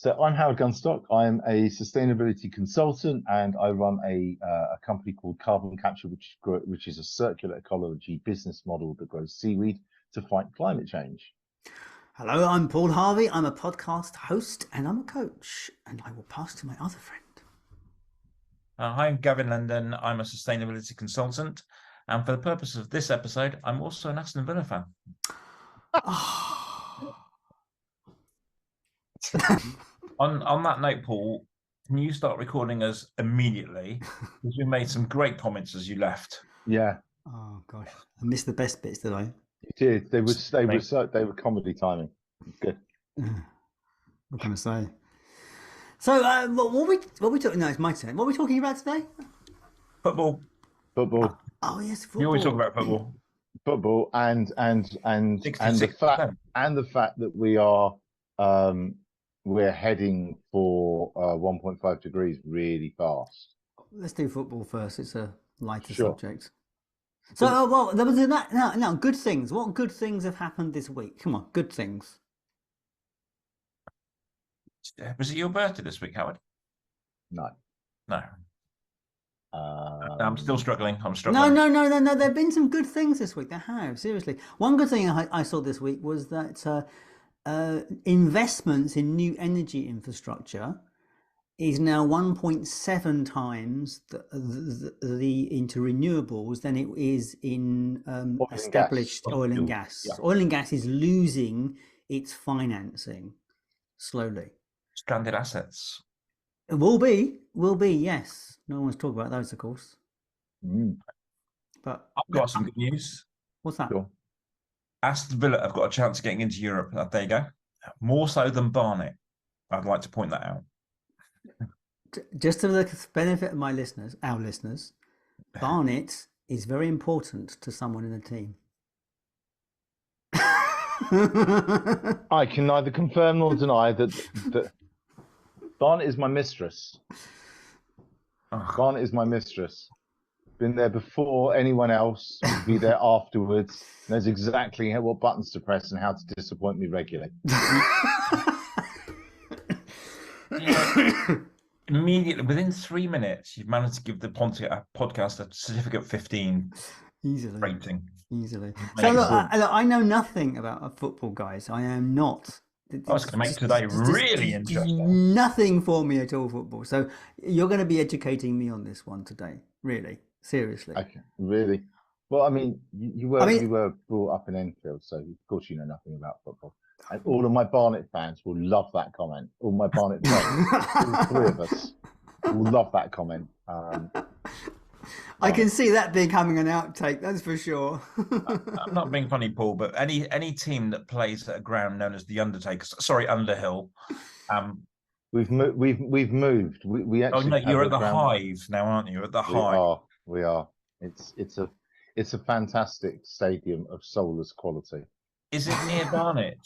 So I'm Howard Gunstock. I'm a sustainability consultant, and I run a company called Carbon Capture, which is a circular ecology business model that grows seaweed to fight climate change. Hello, I'm Paul Harvey. I'm a podcast host and I'm a coach, and I will pass to my other friend. Hi, I'm Gavin Lendon. I'm a sustainability consultant, and for the purpose of this episode, I'm also an Aston Villa fan. On that note, Paul, can you start recording us immediately? Because you made some great comments as you left. Yeah. Oh gosh, I missed the best bits, did I? You did. They were comedy timing. It's good. What can I say? So, what we talking? No, it's my turn. What are we talking about today? Football. Oh yes, football. You always talk about football. Football and the fact that we are we're heading for 1.5 degrees really fast. Let's do football first. It's a lighter Sure. subject. So, well, there was that. Now, good things. What good things have happened this week? Come on, good things. Was it your birthday this week, Howard? No. I'm still struggling. I'm struggling. No. There have been some good things this week. There have, seriously. One good thing I saw this week was that investments in new energy infrastructure is now 1.7 times into renewables than it is in established oil and gas. Yeah. Oil and gas is losing its financing slowly. Stranded assets. It will be, yes. No one's talking about those, of course. But I've got some good news. What's that? Sure. Aston Villa have got a chance of getting into Europe. There you go. More so than Barnet. I'd like to point that out. Just to the benefit of our listeners, Barnet is very important to someone in the team. I can neither confirm nor deny that Barnet is my mistress. Barnet is my mistress. Been there before anyone else, be there afterwards, knows exactly what buttons to press and how to disappoint me regularly. Immediately, within 3 minutes, you've managed to give the podcast a certificate 15 easily rating. Easily. So look, I know nothing about football, guys. I am not. I was going to make today really interesting. Nothing for me at all, football. So you're going to be educating me on this one today, really, seriously. Okay, really? Well, I mean, you were brought up in Enfield, so of course you know nothing about football. And all of my Barnet fans will love that comment. All my Barnet fans, all three of us, will love that comment. I can see that becoming an outtake, that's for sure. I'm not being funny, Paul, but any team that plays at a ground known as the Underhill. We've moved. We actually. Oh no, you're at the Hive now, aren't you? At the Hive. We are. It's a fantastic stadium of soulless quality. Is it near Barnet?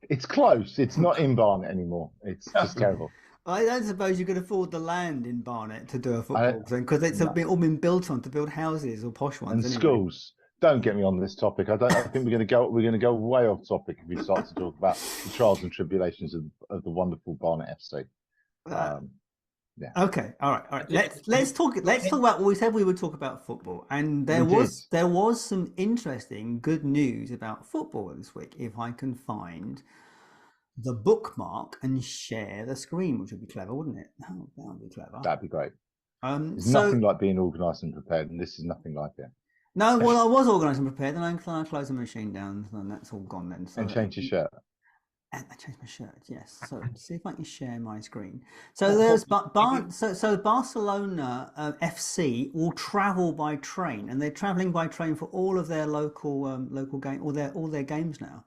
It's close. It's not in Barnet anymore. It's just terrible. I don't suppose you could afford the land in Barnet to do a football thing, because it's all been built on to build houses or posh ones and schools. Don't get me on this topic. I think we're going to go way off topic if we start to talk about the trials and tribulations of the wonderful Barnet FC. Okay, all right. Let's talk about what we said we would talk about football, and there was some interesting good news about football this week. If I can find the bookmark and share the screen, which would be clever, wouldn't it? Oh, that would be clever. That'd be great. There's nothing like being organised and prepared, and this is nothing like it. No, well, I was organised and prepared, and I closed the machine down, and that's all gone then. So and change your shirt. And I changed my shirt, yes. So see if I can share my screen. So there's so Barcelona FC will travel by train, and they're travelling by train for all of their local game, all their games now.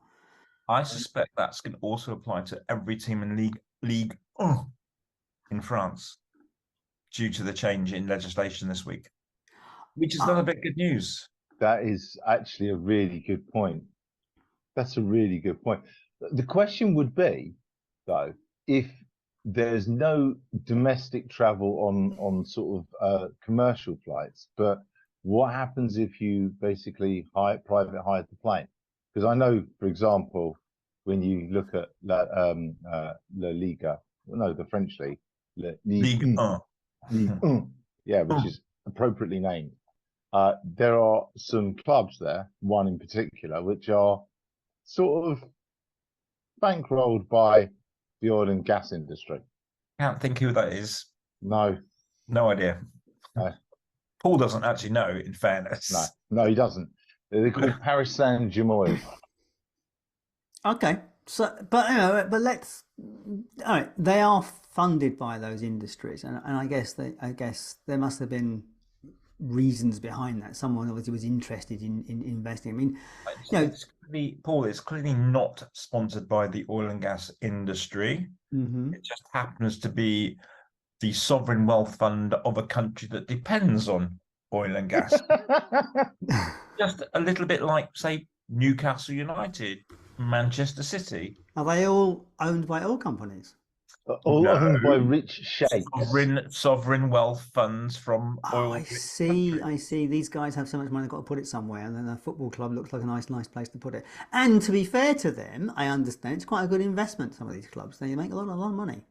I suspect that's going to also apply to every team in League in France, due to the change in legislation this week, which is another bit good news. That is actually a really good point. That's a really good point. The question would be, though, if there's no domestic travel on sort of commercial flights, but what happens if you basically private hired the plane? Because I know, for example, when you look at La Liga, no, the French league, Ligue 1. Ligue 1, yeah, which is appropriately named. There are some clubs there, one in particular, which are sort of bankrolled by the oil and gas industry. Can't think who that is. No. No idea. No. Paul doesn't actually know, in fairness. No, he doesn't. They're called Paris Saint-Germain. Okay. So, but let's. All right, they are funded by those industries, and I guess there must have been reasons behind that. Someone obviously was interested in investing. I mean, Paul, it's clearly not sponsored by the oil and gas industry. Mm-hmm. It just happens to be the sovereign wealth fund of a country that depends on oil and gas. Just a little bit like, say, Newcastle United, Manchester City. Are they all owned by oil companies? All owned by rich sheikhs. Sovereign wealth funds from oil. I see. These guys have so much money, they've got to put it somewhere, and then a football club looks like a nice place to put it. And to be fair to them, I understand it's quite a good investment. Some of these clubs, they make a lot of money.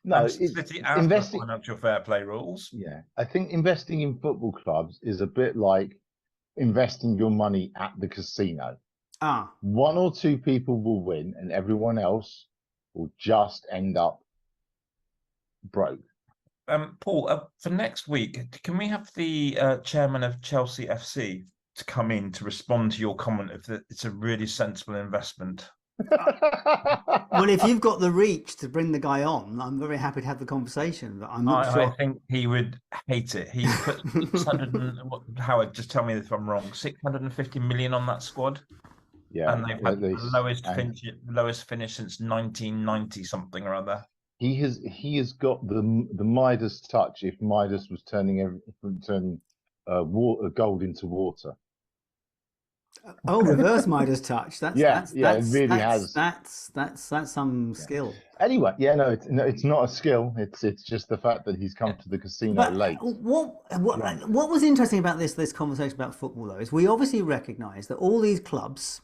No, City investing financial fair play rules. Yeah, I think investing in football clubs is a bit like investing your money at the casino. One or two people will win, and everyone else will just end up broke. Paul, for next week, can we have the chairman of Chelsea FC to come in to respond to your comment if it's a really sensible investment? Well, if you've got the reach to bring the guy on, I'm very happy to have the conversation, but I'm not sure. I think he would hate it. He put 600 Howard, just tell me if I'm wrong, 650 million on that squad. Yeah, and they've had the lowest finish since 1990 something or other. He has got the Midas touch. If Midas was turning gold into water. Oh, reverse Midas touch. It really has. That's some skill. Anyway, it's not a skill. It's just the fact that he's come to the casino late. What was interesting about this conversation about football though is we obviously recognise that all these clubs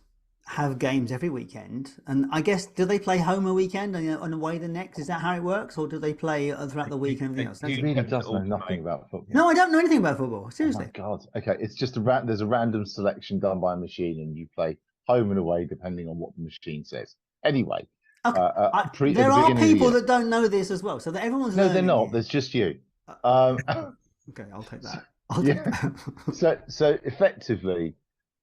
have games every weekend, and I guess do they play home a weekend and away the next? Is that how it works, or do they play throughout the week and everything else? He really does know nothing about football. No, I don't know anything about football. Seriously. Oh my God. Okay, it's just there's a random selection done by a machine, and you play home and away depending on what the machine says. Anyway, okay. There are people that don't know this as well, so that everyone's learning. No, they're not. There's just you. Okay, I'll take that. So effectively,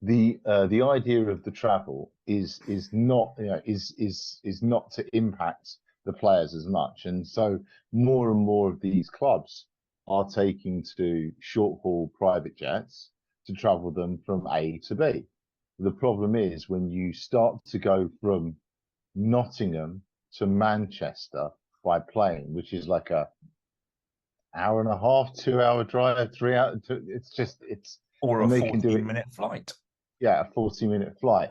the idea of the travel is not not to impact the players as much, and so more and more of these clubs are taking to short haul private jets to travel them from A to B. The problem is when you start to go from Nottingham to Manchester by plane, which is like a hour and a half, 2 hour drive, 3 hours. Or a 40-minute flight. Yeah, a 40-minute flight.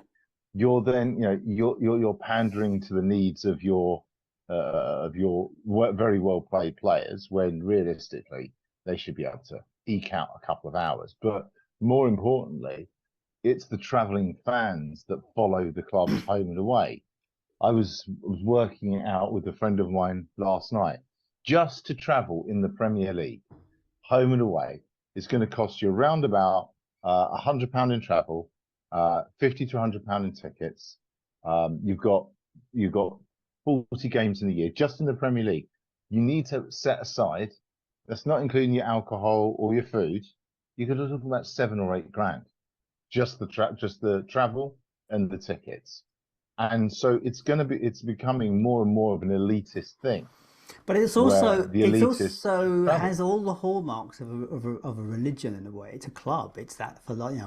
You're then, you're pandering to the needs of your very well played players when realistically they should be able to eke out a couple of hours. But more importantly, it's the travelling fans that follow the clubs home and away. I was working it out with a friend of mine last night. Just to travel in the Premier League, home and away, is going to cost you around about £100 in travel, £50 to £100 in tickets. You've got 40 games in a year just in the Premier League. You need to set aside. That's not including your alcohol or your food. You could look at about £7 or £8 grand, just the travel and the tickets. And so it's becoming more and more of an elitist thing. But it also has all the hallmarks of a religion in a way. It's a club. It's that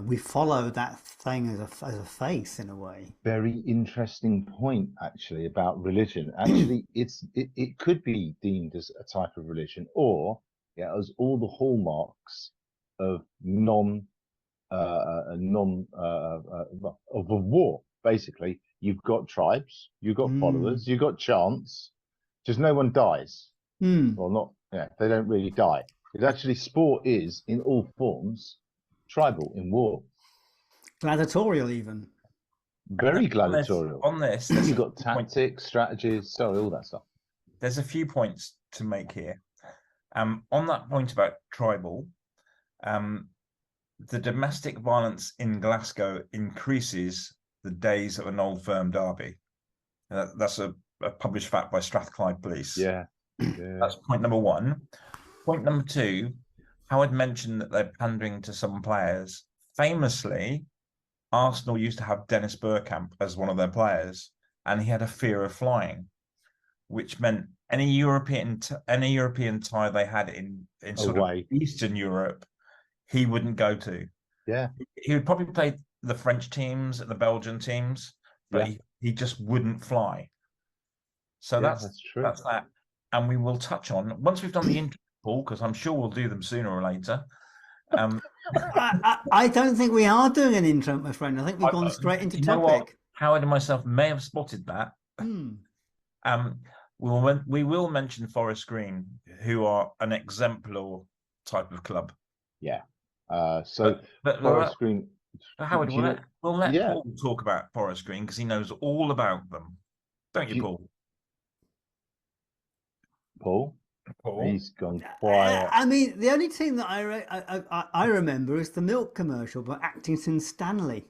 we follow that thing as a faith in a way. Very interesting point actually about religion. Actually, it could be deemed as a type of religion, or as all the hallmarks of of a war. Basically, you've got tribes, you've got followers, you've got chants. Just no one dies. Well, not they don't really die. It's actually sport is in all forms tribal in war. gladiatorial even. Very gladiatorial. On this, you've got tactics, strategies, sorry, all that stuff. There's a few points to make here. On that point about tribal, the domestic violence in Glasgow increases the days of an Old Firm derby. That's a published fact by Strathclyde Police. Yeah. That's point number one. Point number two, Howard mentioned that they're pandering to some players. Famously, Arsenal used to have Dennis Bergkamp as one of their players, and he had a fear of flying, which meant any European tie they had in sort of Eastern Europe, he wouldn't go to. Yeah, he would probably play the French teams and the Belgian teams, but he just wouldn't fly. So that's true. That's that. And we will touch on once we've done the intro, Paul, because I'm sure we'll do them sooner or later. I don't think we are doing an intro, my friend. I think we've gone straight into topic. Howard and myself may have spotted that. We will mention Forest Green, who are an exemplar type of club. Yeah. So Forest Green. Howard, we'll let Paul talk about Forest Green because he knows all about them, don't you, Paul? Paul, he's gone quiet. I mean, the only team that I remember is the milk commercial by Accrington Stanley.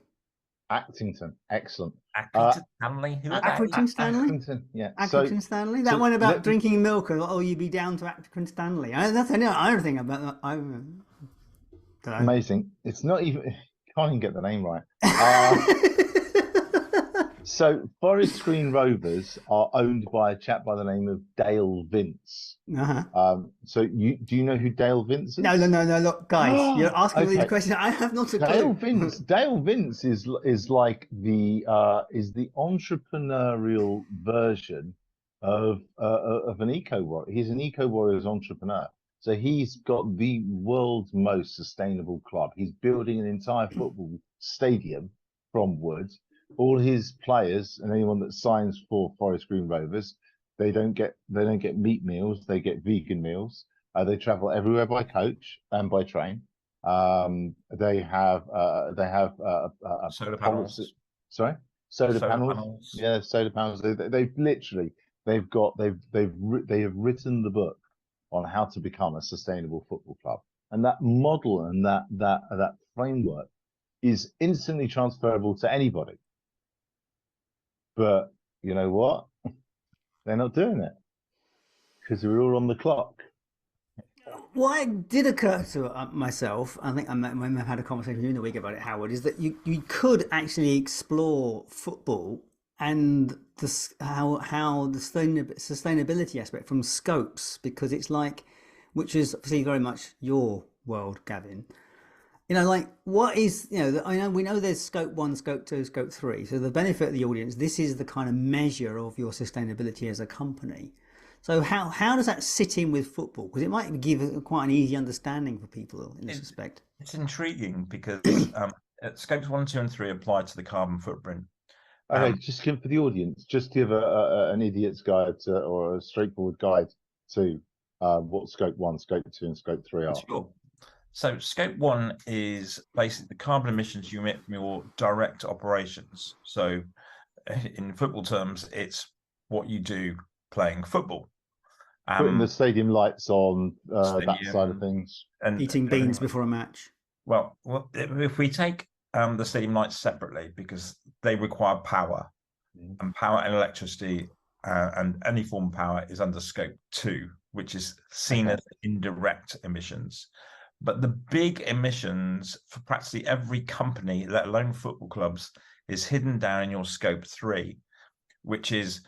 Accrington, excellent. Accrington Stanley, who? Accrington Stanley. Accrington, yeah. Accrington Stanley. That one about drinking milk and you'd be down to Accrington Stanley. That's the other thing about that. Amazing. It's not even. Can't even get the name right. So Forest Green Rovers are owned by a chap by the name of Dale Vince. So do you know who Dale Vince is? No. Look, guys, you're asking me the question. I have not a clue. Dale Vince is like the entrepreneurial version of an eco warrior. He's an eco warriors entrepreneur. So he's got the world's most sustainable club. He's building an entire football stadium from wood. All his players and anyone that signs for Forest Green Rovers, they don't get meat meals. They get vegan meals. They travel everywhere by coach and by train. They have solar panels. Sorry, solar panels. Yeah, solar panels. They have written the book on how to become a sustainable football club, and that model and that framework is instantly transferable to anybody. But you know what? They're not doing it because we're all on the clock. What did occur to myself, I think I have had a conversation with you in the week about it, Howard, is that you could actually explore football and how the sustainability aspect from scopes, because it's like, which is obviously very much your world, Gavin. Like what is, we know there's scope 1, scope 2, scope 3. So the benefit of the audience, this is the kind of measure of your sustainability as a company. So how does that sit in with football? Because it might give quite an easy understanding for people in this respect. It's intriguing because scopes 1, 2, and 3 apply to the carbon footprint. Okay, just give for the audience, just give an idiot's guide or a straightforward guide to what scope 1, scope 2, and scope 3 are. Sure. So scope 1 is basically the carbon emissions you emit from your direct operations. So in football terms, it's what you do playing football. Putting the stadium lights on, that side of things. And eating beans before a match. Well, if we take the stadium lights separately, because they require power, and power and electricity and any form of power is under scope 2, which is seen as indirect emissions. But the big emissions for practically every company, let alone football clubs, is hidden down in your scope 3, which is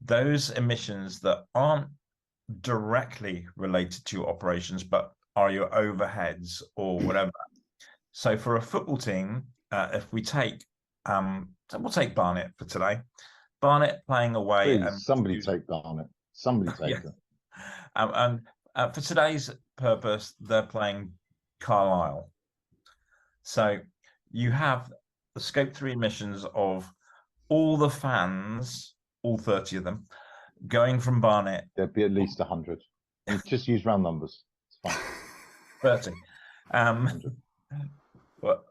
those emissions that aren't directly related to your operations, but are your overheads or whatever. So for a football team, if we take, we'll take Barnet for today. Barnet playing away. Please, somebody take Barnet. Somebody take them. And for today's purpose, they're playing Carlisle. So you have the scope 3 emissions of all the fans, all 30 of them, going from Barnet. There'd be at least 100. Just use round numbers. It's fine. 30.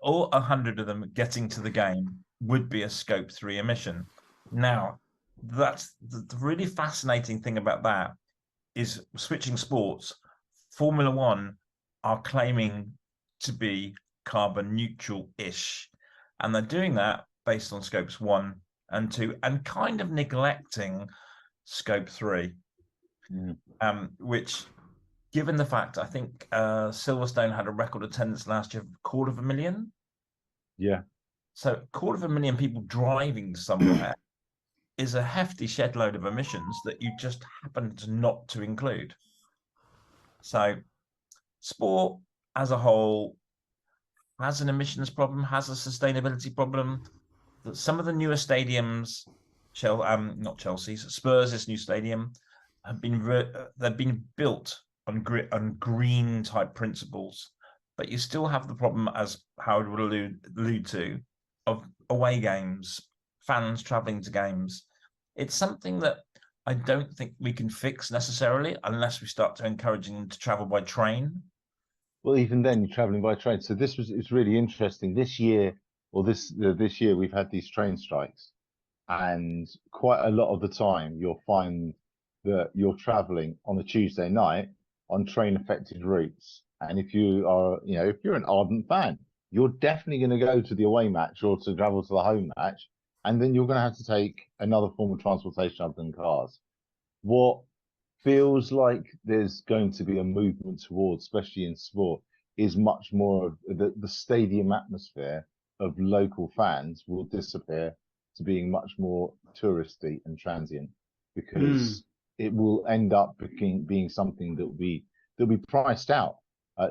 all 100 of them getting to the game would be a Scope 3 emission. Now, that's the really fascinating thing about that is switching sports. Formula One are claiming to be carbon neutral-ish, and they're doing that based on Scopes 1 and 2, and kind of neglecting Scope 3, which, given the fact, I think Silverstone had a record attendance last year of 250,000. Yeah. So 250,000 people driving somewhere is a hefty shed load of emissions that you just happen to not to include. So sport as a whole has an emissions problem, has a sustainability problem. That some of the newer stadiums, not Chelsea's, Spurs' new stadium, have they've been built on green type principles, but you still have the problem, as Howard would allude to, of away games, fans travelling to games. It's something that I don't think we can fix necessarily unless we start to encouraging them to travel by train. Well, even then, you're travelling by train. So it's really interesting. This year, this year, we've had these train strikes, and quite a lot of the time, you'll find that you're travelling on a Tuesday night on train-affected routes. And if you are, if you're an ardent fan, you're definitely going to go to the away match or to travel to the home match, and then you're going to have to take another form of transportation other than cars. What feels like there's going to be a movement towards, especially in sport, is much more of the stadium atmosphere of local fans will disappear to being much more touristy and transient, because it will end up being something that will be priced out,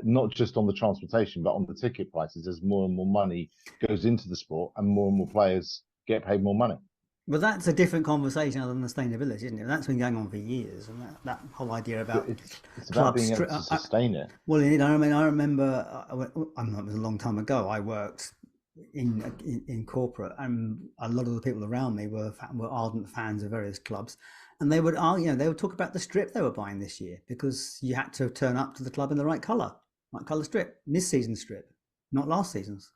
not just on the transportation but on the ticket prices, as more and more money goes into the sport and more players get paid more money. But that's a different conversation other than sustainability, isn't it? That's been going on for years, and that whole idea about it's about being able to sustain it. Well, I remember, it was a long time ago. I worked in corporate, and a lot of the people around me were ardent fans of various clubs, and they would talk about the strip they were buying this year, because you had to turn up to the club in the right colour strip, this season's strip, not last season's.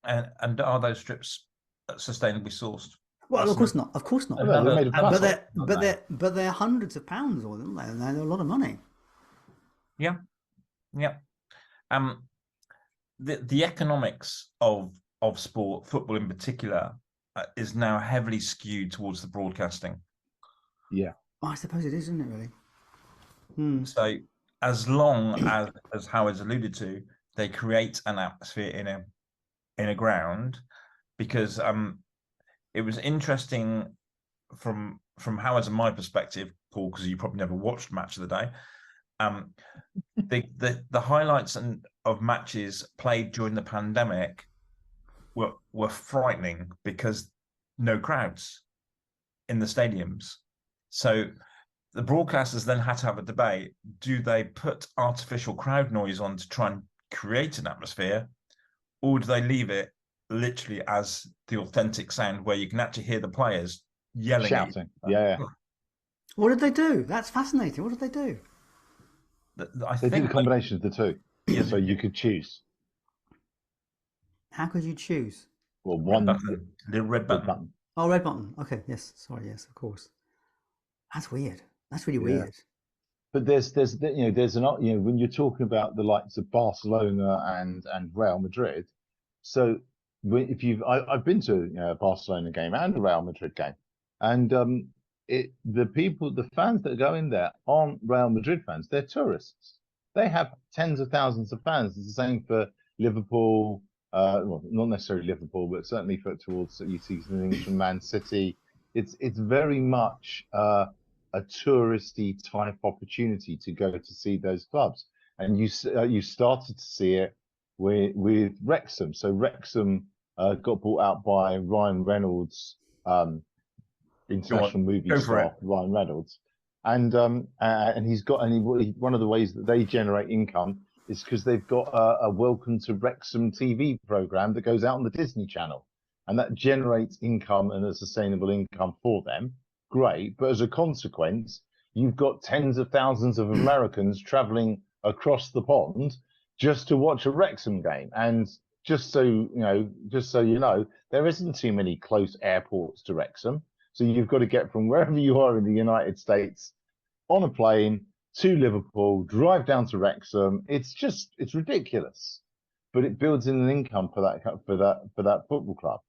And are those strips sustainably sourced? Well, of course not. Of course not. But they're hundreds of pounds, or them. They're a lot of money. Yeah. The economics of sport, football in particular, is now heavily skewed towards the broadcasting. Yeah. Well, I suppose it is, isn't it? Really. So, as long as Howard's alluded to, they create an atmosphere in a ground, because it was interesting from Howard's and my perspective, Paul, because you probably never watched Match of the Day. The highlights of matches played during the pandemic were frightening, because no crowds in the stadiums. So the broadcasters then had to have a debate: do they put artificial crowd noise on to try and create an atmosphere, or do they leave it literally as the authentic sound, where you can actually hear the players yelling, shouting? Yeah. What did they do? That's fascinating. What did they do? They did a combination of the two. Yeah. So you could choose. How could you choose? Well, the red button. Oh, red button. Okay. Yes. Sorry. Yes. Of course. That's weird. That's really weird. But there's when you're talking about the likes of Barcelona and Real Madrid. So I've been to a Barcelona game and a Real Madrid game, and the fans that go in there aren't Real Madrid fans; they're tourists. They have tens of thousands of fans. It's the same for Liverpool. Well, not necessarily Liverpool, but certainly towards you see things from Man City. It's very much a touristy type opportunity to go to see those clubs, and you started to see it with Wrexham. So Wrexham got bought out by Ryan Reynolds, international movie star Ryan Reynolds, and one of the ways that they generate income is because they've got a Welcome to Wrexham TV program that goes out on the Disney Channel, and that generates income and a sustainable income for them. Great, but as a consequence, you've got tens of thousands of Americans traveling across the pond just to watch a Wrexham game. And just so you know, there isn't too many close airports to Wrexham. So you've got to get from wherever you are in the United States on a plane to Liverpool, drive down to Wrexham. It's ridiculous, but it builds in an income for that football club.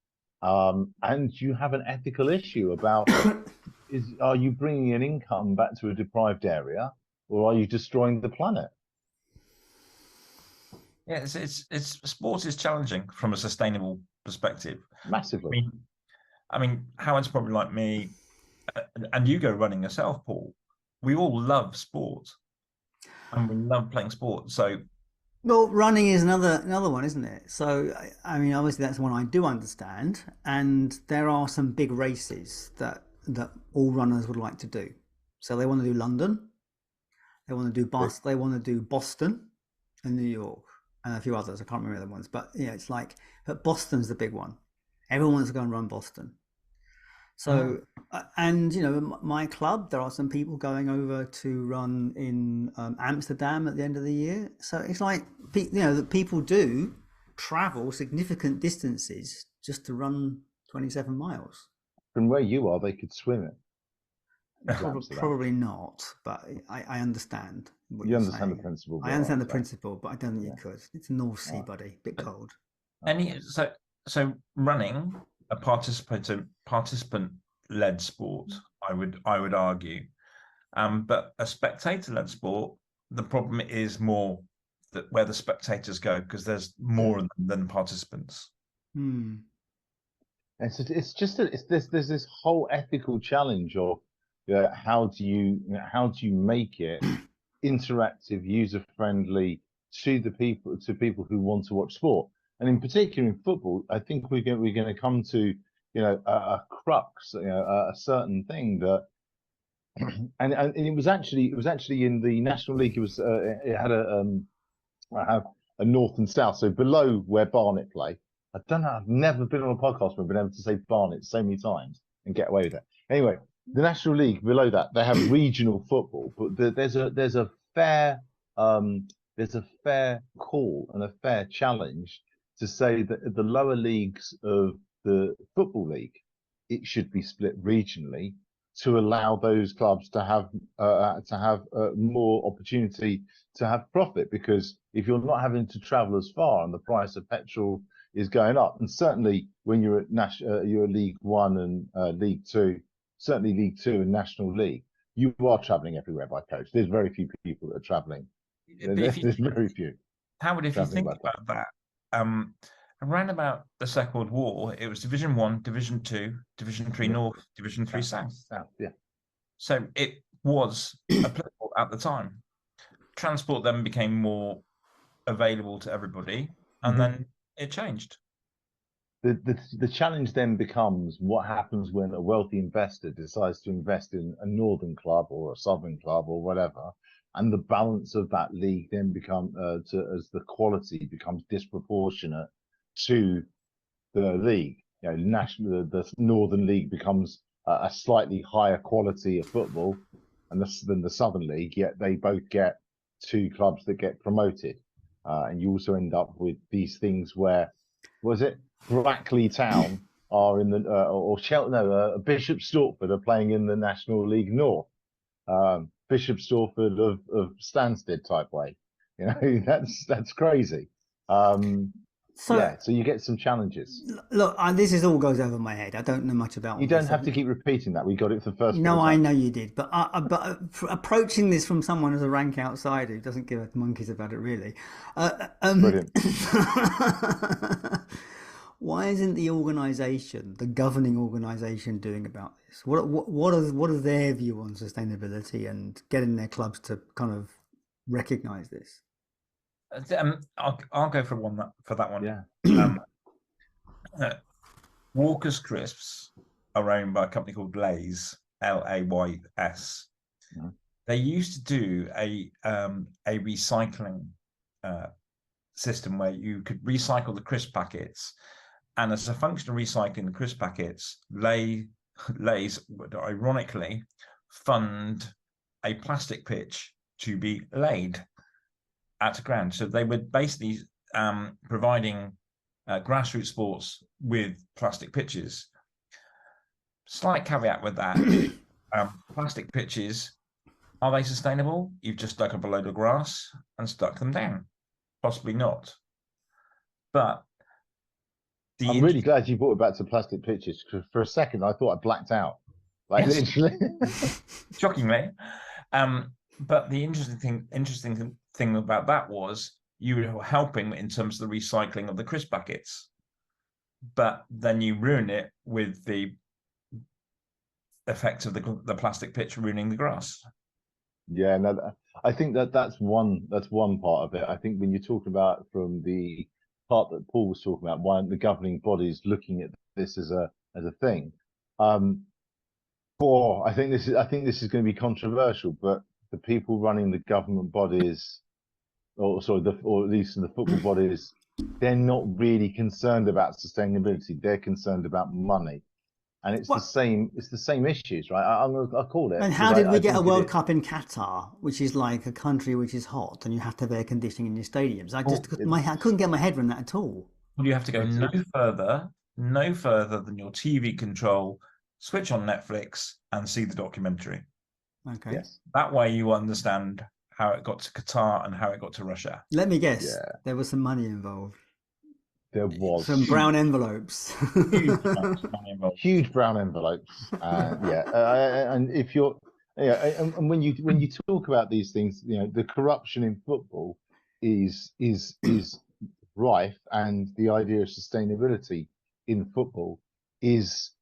And you have an ethical issue about are you bringing an income back to a deprived area, or are you destroying the planet? Yeah, it's sports is challenging from a sustainable perspective. Massively. I mean, Howard's probably like me, and you go running yourself, Paul. We all love sport, and we love playing sport. So, well, running is another one, isn't it? So, I mean, obviously that's one I do understand, and there are some big races that all runners would like to do. So they want to do London, they want to do Boston, and New York, and a few others. I can't remember the other ones, but yeah, it's like, but Boston's the big one. Everyone wants to go and run Boston. So, and you know, my club, there are some people going over to run in Amsterdam at the end of the year. So it's like, you know, that people do travel significant distances just to run 27 miles. From where you are, they could swim it. Probably not, but I understand. You understand the principle. I understand the principle, but I don't think you could. It's North Sea, buddy, bit cold. So running a participant-led sport, I would argue, but a spectator-led sport, the problem is more that where the spectators go, because there's more than participants. There's this whole ethical challenge of how do you make it interactive, user friendly to people who want to watch sport, and in particular in football. I think we're going to come to a crux, a certain thing that, and it was actually in the National League. It had a north and south, so below where Barnet play. I don't know. I've never been on a podcast where I've been able to say Barnet so many times and get away with it. Anyway, the National League below that, they have regional football, but there's a fair call and a fair challenge to say that at the lower leagues of the Football League, it should be split regionally to allow those clubs to have more opportunity to have profit. Because if you're not having to travel as far and the price of petrol is going up, and certainly when you're at you're League One and League Two, certainly League Two and National League, you are travelling everywhere by coach. There's very few people that are travelling. There's very few. Howard, if you think about that, around about the Second World War, it was Division 1, Division 2, Division 3 North, Division 3 South. Yeah. So it was applicable at the time. Transport then became more available to everybody, and then it changed. The challenge then becomes what happens when a wealthy investor decides to invest in a northern club or a southern club or whatever, and the balance of that league then as the quality becomes disproportionate to the league. The Northern League becomes a slightly higher quality of football than the Southern League, yet they both get two clubs that get promoted. And you also end up with these things where, Brackley Town are in the Bishop Stortford are playing in the National League North. Bishop Stortford of Stansted type way. That's crazy. So you get some challenges. Look, this all goes over my head. I don't know much about. You don't have to keep repeating that. We got it for the first. No, I know you did, but approaching this from someone as a rank outsider who doesn't give a monkeys about it, really. Brilliant. Why isn't the governing organisation, doing about this? What is their view on sustainability and getting their clubs to kind of recognise this? I'll go for that one. Yeah. Walker's Crisps are owned by a company called Lays, Lays. Yeah. They used to do a recycling system where you could recycle the crisp packets, and as a function of recycling the crisp packets, Lays would ironically fund a plastic pitch to be laid at the ground. So they were basically providing grassroots sports with plastic pitches. Slight caveat with that: plastic pitches, are they sustainable? You've just dug up a load of grass and stuck them down. Possibly not. But I'm really glad you brought it back to plastic pitches, because for a second I thought I blacked out. Like, yes. Literally. Shockingly. But the interesting thing about that was you were helping in terms of the recycling of the crisp packets. But then you ruin it with the effect of the plastic pitch ruining the grass. Yeah, no, I think that's one part of it. I think when you're talking about from the part that Paul was talking about, why the governing bodies looking at this as a thing. I think this is going to be controversial, but the people running the government bodies, or at least the football bodies, they're not really concerned about sustainability. They're concerned about money. And it's the same issues, right? I'll call it. And how did we get a World Cup in Qatar, which is like a country which is hot, and you have to have air conditioning in your stadiums? I couldn't get my head around that at all. Well, you have to go no further than your TV control, switch on Netflix, and see the documentary. Okay. Yes. That way you understand how it got to Qatar and how it got to Russia. Let me guess. Yeah. There was some money involved. There was some brown envelopes. Huge brown envelopes. And if you're, and when you talk about these things, the corruption in football is rife, and the idea of sustainability in football is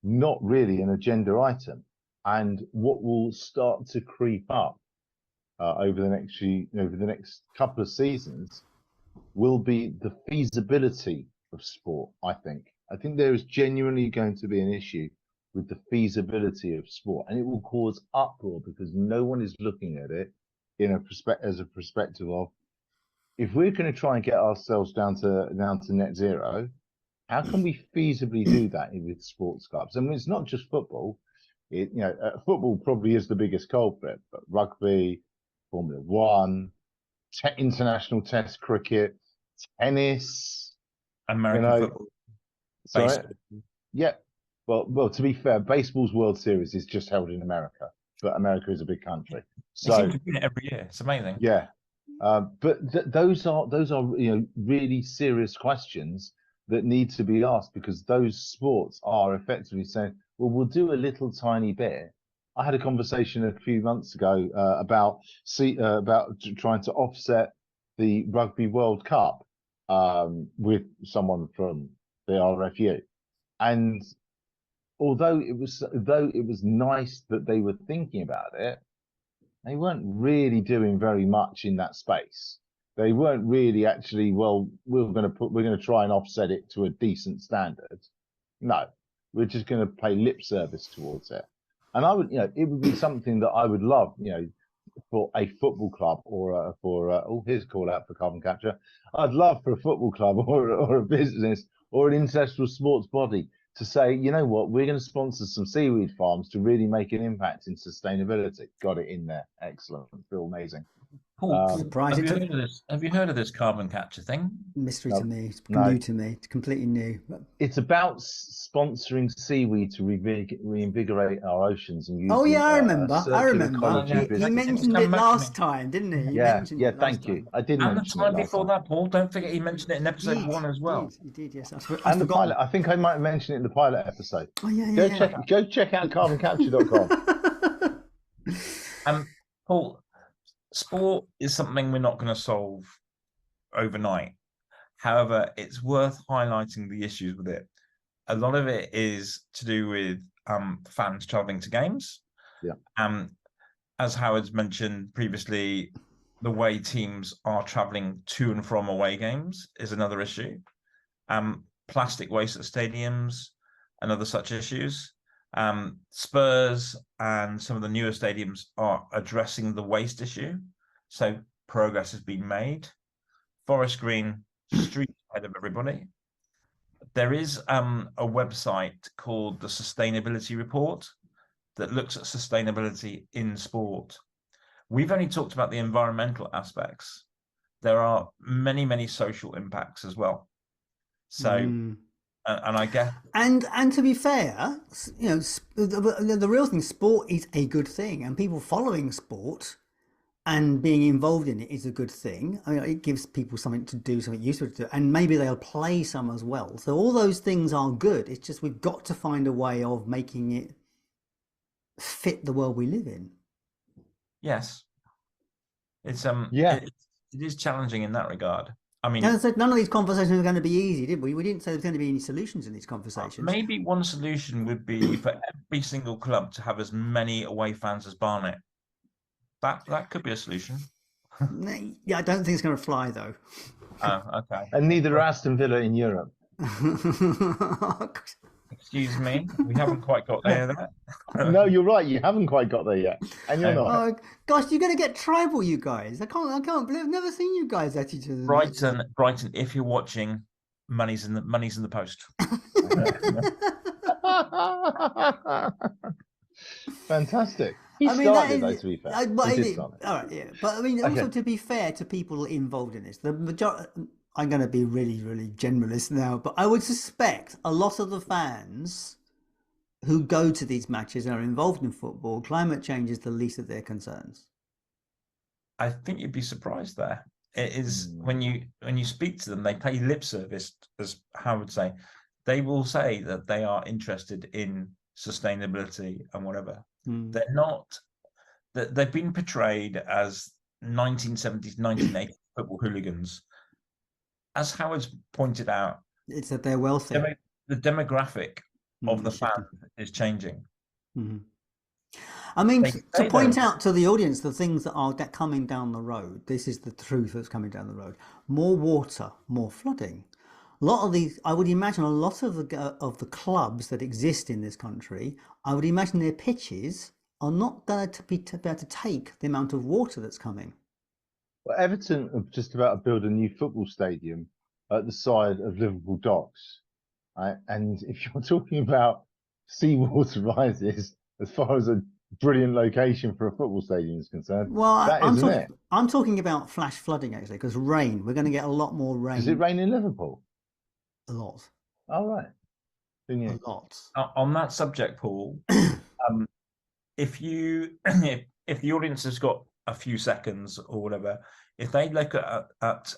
not really an agenda item. And what will start to creep up over the next couple of seasons will be the feasibility of sport. I think there is genuinely going to be an issue with the feasibility of sport, and it will cause uproar because no one is looking at it as a perspective of, if we're going to try and get ourselves down to net zero, how can we feasibly do that with sports clubs? I mean, it's not just football. Football probably is the biggest culprit, but rugby, Formula One, international Test cricket, tennis, American football, baseball. Yeah. Well, to be fair, baseball's World Series is just held in America, but America is a big country. So they seem to win it every year. It's amazing. Yeah, but those are really serious questions that need to be asked, because those sports are effectively saying, well, we'll do a little tiny bit. I had a conversation a few months ago about trying to offset the Rugby World Cup with someone from the RFU, and although it was nice that they were thinking about it, they weren't really doing very much in that space. They weren't really actually, well, we're going to try and offset it to a decent standard. No, we're just going to pay lip service towards it. And I would, it would be something that I would love, for a football club here's a call out for carbon capture. I'd love for a football club or a business or an international sports body to say, you know what, we're going to sponsor some seaweed farms to really make an impact in sustainability. Got it in there. Excellent. Feel amazing. Paul, have you heard of this carbon capture thing? Mystery to me. It's new to me. It's completely new. It's about sponsoring seaweed to reinvigorate our oceans and using, I remember. He mentioned it last time, didn't he? Thank you. I did mention it. And the time before that, Paul, don't forget he mentioned it in episode 1 as well. He did, yes. And the pilot. I think I might have mentioned it in the pilot episode. Go check out carbon-capture.com. Paul, sport is something we're not going to solve overnight. However, it's worth highlighting the issues with it. A lot of it is to do with fans traveling to games. Yeah. As Howard's mentioned previously, the way teams are traveling to and from away games is another issue. Plastic waste at stadiums and other such issues. Spurs and some of the newer stadiums are addressing the waste issue, so progress has been made. Forest Green, street ahead of everybody. There is a website called the Sustainability Report that looks at sustainability in sport. We've only talked about the environmental aspects. There are many social impacts as well. So, and I guess, and to be fair, you know, the real thing, sport is a good thing, and people following sport and being involved in it is a good thing. I mean, it gives people something to do, something useful to do, and maybe they'll play some as well. So all those things are good. It's just we've got to find a way of making it fit the world we live in. yes, it's it is challenging in that regard. I mean, none of these conversations are going to be easy, did we? We didn't say there's going to be any solutions in these conversations. Maybe one solution would be for every single club to have as many away fans as Barnet. That could be a solution. Yeah, I don't think it's going to fly though. Oh, okay. And neither are Aston Villa in Europe. Excuse me, we haven't quite got there yet. No, you're right. You haven't quite got there yet, and you're not. Oh, gosh, you're going to get tribal, you guys. I can't believe I've never seen you guys at each other. Brighton. If you're watching, money's in the post. Fantastic. He started, though, to be fair. All right, yeah. But I mean, also to be fair to people involved in this, the majority. I'm going to be really, really generalist now, but I would suspect a lot of the fans who go to these matches and are involved in football, climate change is the least of their concerns. I think you'd be surprised there. It is when you speak to them, they pay lip service, as Howard would say. They will say that they are interested in sustainability and whatever. They're not. They've been portrayed as 1970s, 1980s football hooligans. As Howard's pointed out, it's that they're wealthy. The demographic of the fan is changing. I mean, to point out to the audience the things that are coming down the road. This is the truth that's coming down the road. More water, more flooding. A lot of these, I would imagine, a lot of the clubs that exist in this country, I would imagine their pitches are not going to be able to take the amount of water that's coming. Well, Everton are just about to build a new football stadium at the side of Liverpool Docks. Right? And if you're talking about seawater rises, as far as a brilliant location for a football stadium is concerned, I'm talking about flash flooding, actually, because rain. We're going to get a lot more rain. Does it rain in Liverpool? A lot. All right. A lot. On that subject, Paul, if the audience has got a few seconds or whatever, if they look at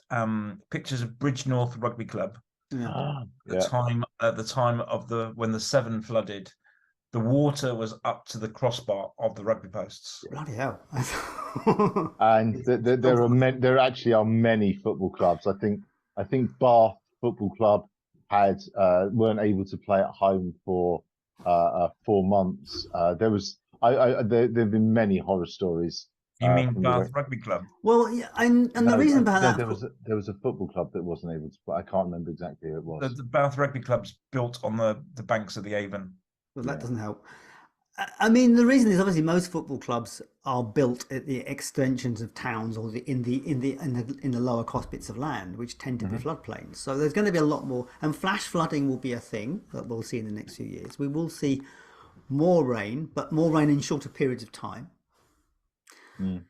pictures of Bridgnorth Rugby Club, at the time of when the Severn flooded, the water was up to the crossbar of the rugby posts. Bloody hell! And there actually are many football clubs. I think Bath Football Club weren't able to play at home for 4 months. There've been many horror stories. You mean Bath Rugby Club? Well, yeah, and the reason behind that there was a football club that wasn't able to play. I can't remember exactly who it was. The Bath Rugby Club's built on the banks of the Avon. Well, that doesn't help. I mean, the reason is obviously most football clubs are built at the extensions of towns or in the lower cost bits of land, which tend to be floodplains. So there's going to be a lot more, and flash flooding will be a thing that we'll see in the next few years. We will see more rain, but more rain in shorter periods of time.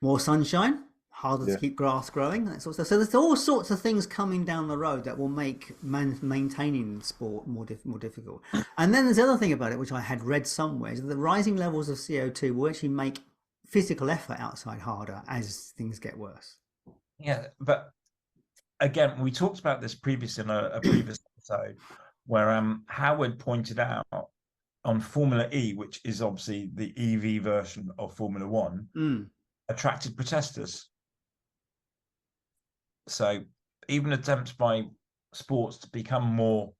More sunshine, harder to keep grass growing, that sort of stuff. So there's all sorts of things coming down the road that will make maintaining sport more difficult. And then there's the other thing about it, which I had read somewhere, is that the rising levels of CO2 will actually make physical effort outside harder as things get worse. Yeah, but again, we talked about this previously in a previous episode, where Howard pointed out on Formula E, which is obviously the EV version of Formula One, attracted protesters. So even attempts by sports to become more,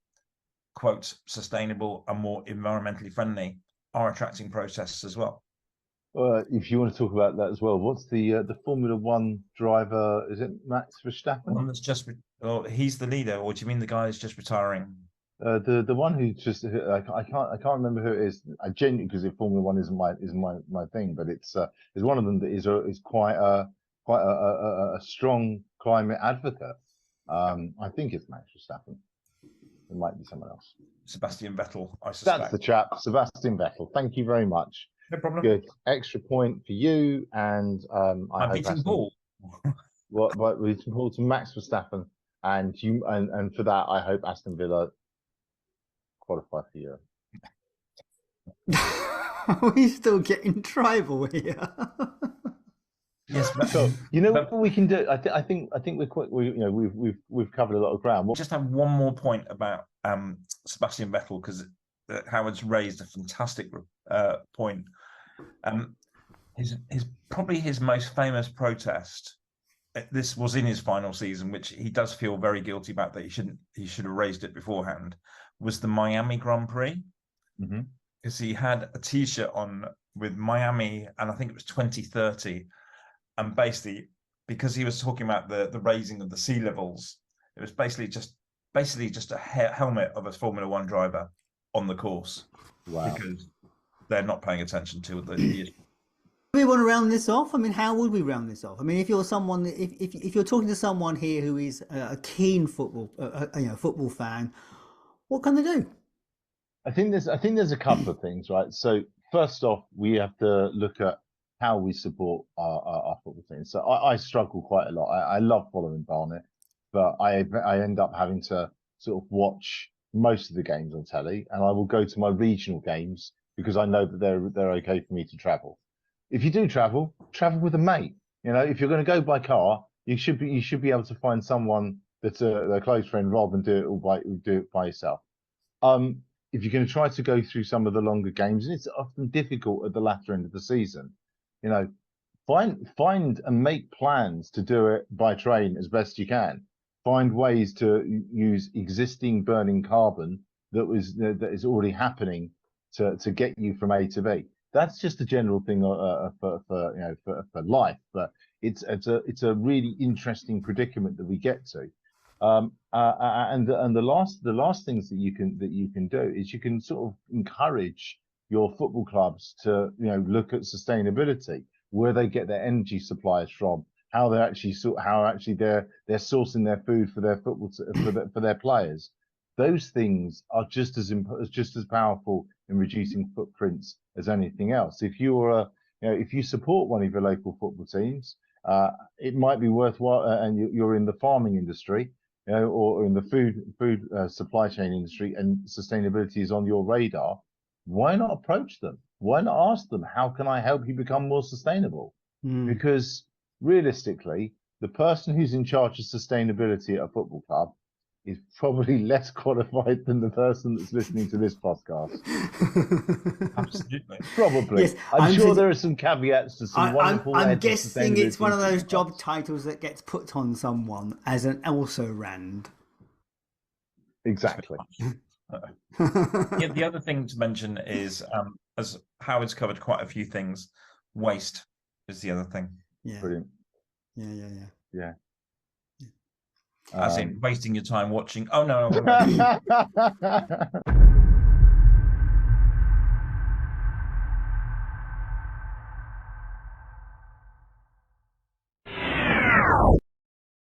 quote, sustainable and more environmentally friendly are attracting protests as well. If you want to talk about that as well, what's the Formula One driver? Is it Max Verstappen? The one that's he's the leader, or do you mean the guy who's just retiring? The one who just I can't remember who it is. I genuinely, because Formula One isn't my thing, but it's one of them that is quite a strong climate advocate. I think it's Max Verstappen. It might be someone else. Sebastian Vettel, I suspect. That's the chap, Sebastian Vettel. Thank you very much. No problem. Good. Extra point for you, and I'm beating Paul. What beating Paul to Max Verstappen and for that, I hope Aston Villa qualify for Europe. Are we still getting tribal here? Yes, but So what we can do. I think we've covered a lot of ground. We'll just have one more point about Sebastian Vettel, because Howard's raised a fantastic point. Probably his most famous protest. This was in his final season, which he does feel very guilty about, that he should have raised it beforehand. Was the Miami Grand Prix, because he had a T-shirt on with Miami, and I think it was 2030, and basically because he was talking about the raising of the sea levels, it was basically just a helmet of a Formula One driver on the course. Wow. Because they're not paying attention to the issue. Do we want to round this off? I mean, how would we round this off? I mean, if you're someone, if you're talking to someone here who is a keen football, football fan, what can they do? I think there's a couple of things, right? So first off, we have to look at how we support our football team. So I struggle quite a lot. I love following Barnet, but I end up having to sort of watch most of the games on telly, and I will go to my regional games because I know that they're okay for me to travel. If you do travel with a mate. If you're going to go by car, you should be able to find someone that's a close friend rather than do it by yourself. If you're going to try to go through some of the longer games, and it's often difficult at the latter end of the season, find and make plans to do it by train as best you can. Find ways to use existing burning carbon that is already happening to get you from A to B. That's just a general thing for life, but it's a really interesting predicament that we get to. And the last things that you can do is you can sort of encourage your football clubs to look at sustainability, where they get their energy supplies from, how they're sourcing their food for their football for their players. Those things are just as powerful in reducing footprints as anything else. If if you support one of your local football teams, it might be worthwhile, and you're in the farming industry, or in the food supply chain industry, and sustainability is on your radar. Why not approach them? Why not ask them, how can I help you become more sustainable? Because realistically, the person who's in charge of sustainability at a football club is probably less qualified than the person that's listening to this podcast. Absolutely. Probably. Yes, I'm sure there are some caveats to some wonderful. I'm guessing it's one of those job titles that gets put on someone as an also rand. Exactly. The other thing to mention is, as Howard's covered quite a few things, waste is the other thing. Yeah. Brilliant. Yeah. As in wasting your time watching. Oh no.